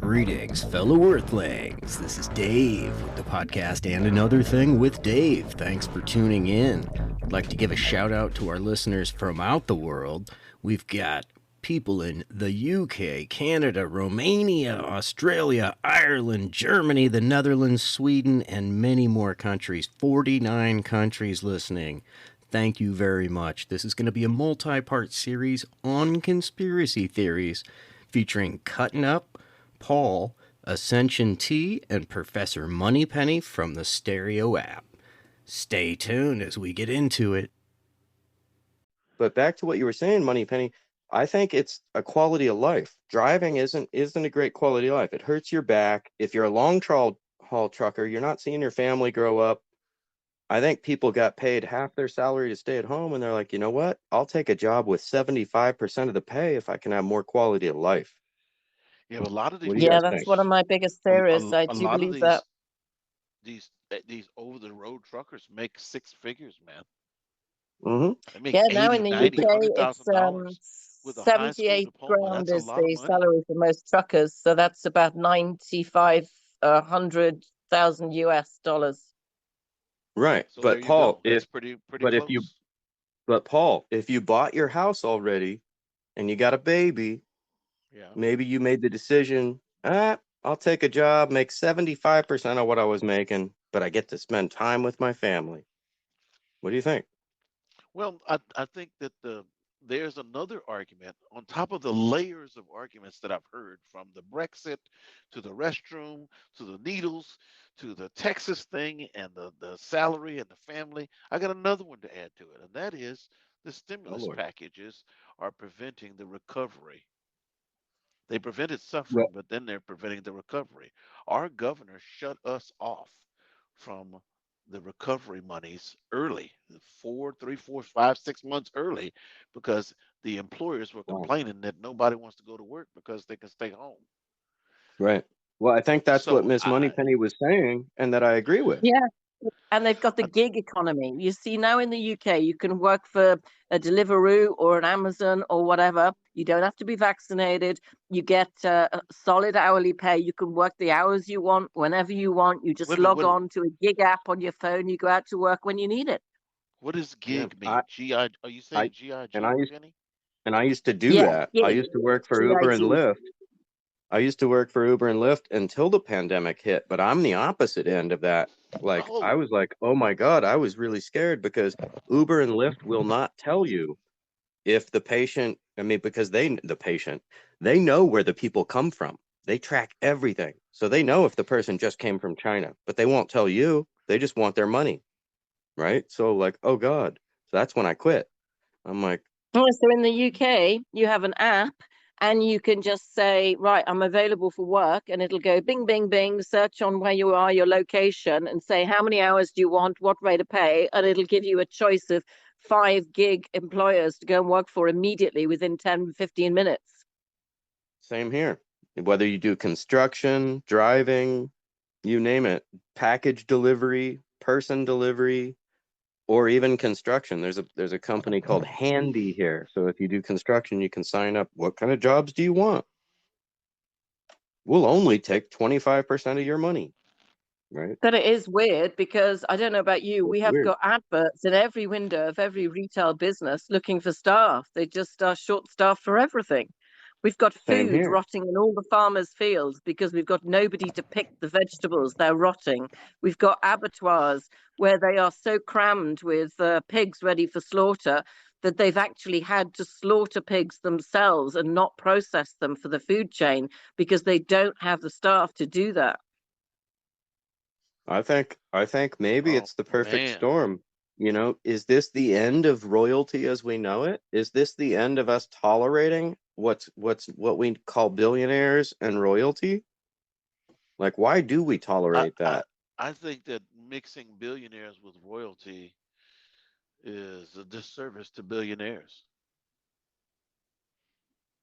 Greetings, fellow Earthlings. This is Dave with the podcast And Another Thing with Dave. Thanks for tuning in. I'd like to give a shout out to our listeners from out the world. We've got people in the UK, Canada, Romania, Australia, Ireland, Germany, the Netherlands, Sweden, and many more countries. 49 countries listening. Thank you very much. This is going to be a multi-part series on conspiracy theories featuring Cutting Up, Paul, Ascension T, and Professor Moneypenny from the Stereo app. Stay tuned as we get into it. But back to what you were saying, Moneypenny, I think it's a quality of life. Driving isn't a great quality of life. It hurts your back. If you're a long haul trucker, you're not seeing your family grow up. I think people got paid half their salary to stay at home, and they're like, you know what? I'll take a job with 75% of the pay if I can have more quality of life. Yeah, but a lot of these What do you guys that's think? one of my biggest theories. I a do lot of believe that. these over the road truckers make six figures, man. Mm-hmm. They make Yeah, now 80, in the 90, UK, it's $100,000 with a high school 78 diploma. grand That's a is lot of the money. salary for most truckers. So that's about 100,000 US dollars. Right. So there But you Paul, go. That's pretty but close. if you bought your house already and you got a baby, Yeah. maybe you made the decision, I'll take a job, make 75% of what I was making, but I get to spend time with my family. What do you think? Well, I think that there's another argument on top of the layers of arguments that I've heard, from the Brexit to the restroom to the needles to the Texas thing and the salary and the family. I got another one to add to it, and that is the stimulus Lord. packages are preventing the recovery. They prevented Well, suffering, but then they're preventing the recovery. Our governor shut us off from the recovery monies early, 3, 4, 5, 6 months early, because the employers were wow. complaining that nobody wants to go to work because they can stay home. Right. Well, I think that's what So Miss Moneypenny was saying, and that I agree with. Yeah. And they've got the I, gig economy. You see, now in the UK, you can work for a Deliveroo or an Amazon or whatever. You don't have to be vaccinated. You get a solid hourly pay. You can work the hours you want, whenever you want. You just wait a minute, log on to a gig app on your phone. You go out to work when you need it. what does Yeah. gig mean? GI? Are you saying I and I GIG, used Penny? to do Yeah, that. I gig, used to work for Uber and GIG. Lyft. I used to work for Uber and Lyft until the pandemic hit, but I'm the opposite end of that. Like, I Oh, was like, oh my God, I was really scared because Uber and Lyft will not tell you if the patient, because they know where the people come from. They track everything. So they know if the person just came from China, but they won't tell you. They just want their money. Right. So, like, oh God. So that's when I quit. I'm like, So in the UK, you have an app and you can just say, right, I'm available for work. And it'll go bing, bing, bing, search on where you are, your location, and say, how many hours do you want? What rate of pay? And it'll give you a choice of 5 gig employers to go and work for immediately within 10, 15 minutes. same here. Whether you do construction, driving, you name it, package delivery, person delivery, or even construction. There's a company called Handy here. So if you do construction, you can sign up. What kind of jobs do you want? We'll only take 25% of your money. Right? But it is weird because I don't know about you, It's we have weird. got adverts in every window of every retail business looking for staff. They just are short staffed for everything. We've got Same food here. rotting in all the farmers' fields because we've got nobody to pick the vegetables. They're rotting. We've got abattoirs where they are so crammed with pigs ready for slaughter that they've actually had to slaughter pigs themselves and not process them for the food chain because they don't have the staff to do that. I think maybe oh it's the perfect man. storm. Is this the end of royalty as we know it? Is this the end of us tolerating what we call billionaires and royalty? Like, why do we I, tolerate I that? I think that mixing billionaires with royalty is a disservice to billionaires.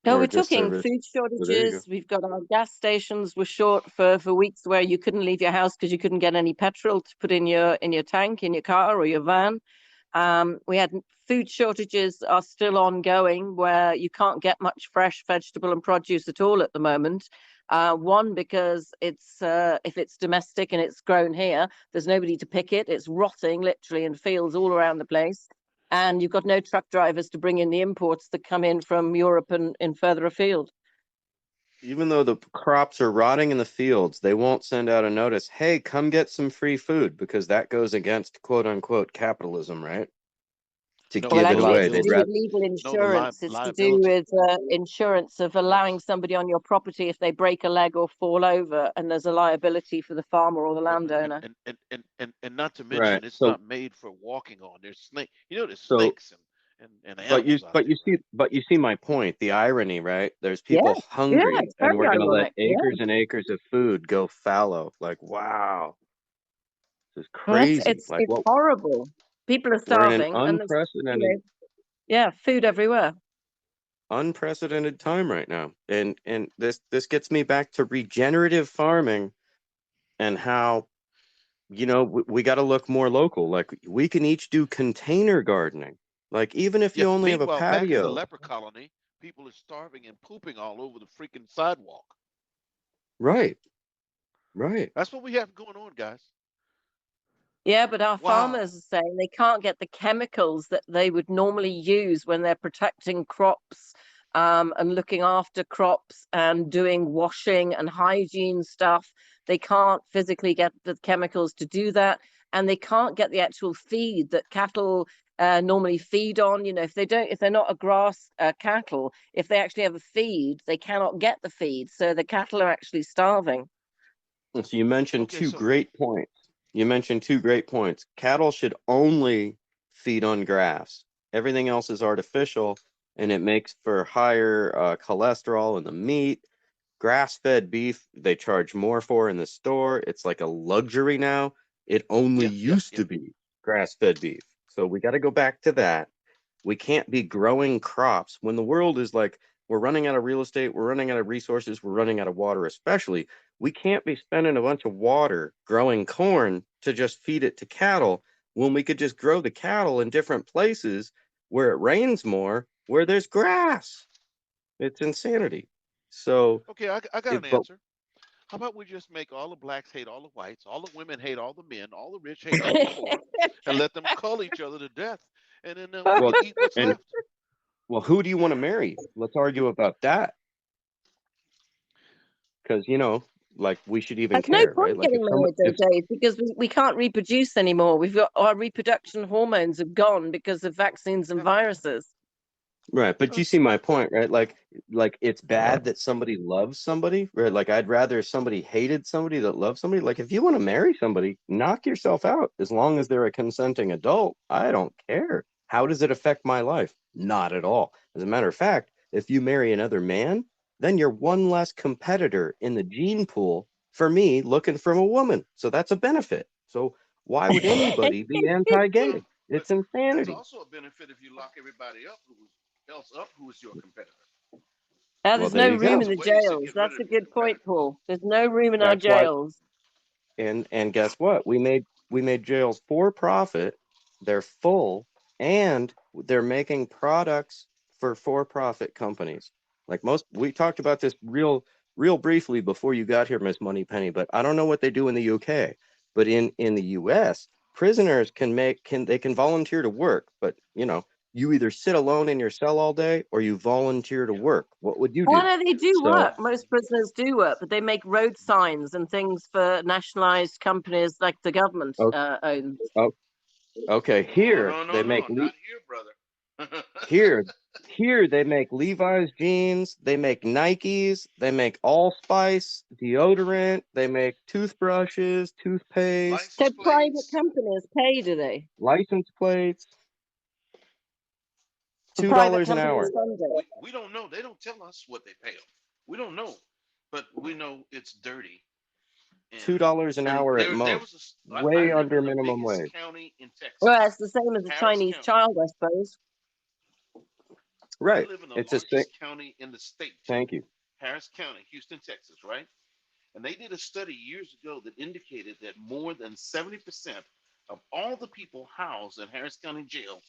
No, Or a we're talking disservice? food So there you go. shortages. We've got our gas stations were short for weeks where you couldn't leave your house because you couldn't get any petrol to put in your tank, in your car or your van. We had food shortages are still ongoing where you can't get much fresh vegetable and produce at all at the moment. One, because it's if it's domestic and it's grown here, there's nobody to pick it. It's rotting literally in fields all around the place. And you've got no truck drivers to bring in the imports that come in from Europe and further afield. Even though the crops are rotting in the fields, they won't send out a notice, hey, come get some free food, because that goes against quote unquote capitalism, right? To No, Well, give the it actually, away. it's to They'd do liability. with rather legal No, the insurance. It's to do liability. with insurance of allowing Yes. somebody on your property if they break a leg or fall over, and there's a liability for the farmer or the Well, landowner. and not to right. mention, it's So not made for walking on. There's snake. You know, there's so snakes and animals out there, right? but you see my point, the irony, right? There's Yeah, people yeah, hungry it's and very we're gonna let ironic. Yeah, acres and acres of food go fallow. Like, wow, this is well, crazy. Like it's what horrible. People are we're in an starving, and there's yeah, food everywhere. unprecedented time right now. And this gets me back to regenerative farming and how we got to look more local. Like we can each do container gardening. Like even if Yeah. you only have a Meanwhile, back in the patio. leper colony, people are starving and pooping all over the freaking sidewalk. Right, right. That's what we have going on, guys. Yeah, but our Wow. farmers are saying they can't get the chemicals that they would normally use when they're protecting crops, and looking after crops and doing washing and hygiene stuff. They can't physically get the chemicals to do that, and they can't get the actual feed that cattle normally feed on. If they're not a grass cattle, if they actually have a feed, they cannot get the feed. So the cattle are actually starving. So you mentioned Okay, two so great points. You mentioned two great points. Cattle should only feed on grass. Everything else is artificial, and it makes for higher cholesterol in the meat. Grass-fed beef, they charge more for in the store. It's like a luxury now. It only yeah, yeah, used yeah. to be grass-fed beef. So we got to go back to that. We can't be growing crops when the world is like, we're running out of real estate, we're running out of resources, we're running out of water, especially. We can't be spending a bunch of water growing corn to just feed it to cattle when we could just grow the cattle in different places where it rains more, where there's grass. It's insanity. So, Okay, I got an but answer. How about we just make all the blacks hate all the whites, all the women hate all the men, all the rich hate all the poor, and let them cull each other to death, and then we well, can eat what's and left. well, who do you want to marry? Let's argue about that because like we should even There's no care, right? point Like getting married if those days because we can't reproduce anymore. We've got our reproduction hormones have gone because of vaccines and Yeah, viruses. Right, but you see my point, right? Like it's bad that somebody loves somebody, right? Like I'd rather somebody hated somebody that loves somebody. Like if you want to marry somebody, knock yourself out as long as they're a consenting adult. I don't care. How does it affect my life? Not at all. As a matter of fact, if you marry another man, then you're one less competitor in the gene pool for me looking from a woman. So that's a benefit. So why would anybody be well, anti-gay? but It's that's insanity. also a benefit if you lock everybody up else up who is your competitor. Well, There's there no you room go. in There's the ways to jails. get rid That's of a your good point, competitors. Paul. There's no room in our That's why jails. and guess what? We made jails for profit. They're full and they're making products for profit companies. Like most we talked about this real briefly before you got here, Miss Moneypenny, but I don't know what they do in the UK. But in the US, prisoners can volunteer to work, but you either sit alone in your cell all day or you volunteer to Yeah, work. What would you Oh, do? no, they do So, work. Most prisoners do work, but they make road signs and things for nationalized companies like the government oh, owns. oh, okay, no, no, no, no, not here, brother. Here, here they make Levi's jeans, they make Nikes, they make allspice, deodorant, they make toothbrushes, toothpaste, So License private plates. companies pay, do they? license plates, And two private dollars an companies hour. fund it. We don't know. They don't tell us what they pay them. We don't know, but we know it's dirty. Two And dollars an and hour at there most. was I Way live under in the minimum biggest wage. county in Well, Texas, it's the same as a Harris Chinese County. child, I suppose. I Right. live in the It's a sick. largest county in the state, Thank you. Harris County, Houston, Texas, right? And they did a study years ago that indicated that more than 70% of all the people housed in Harris County Jail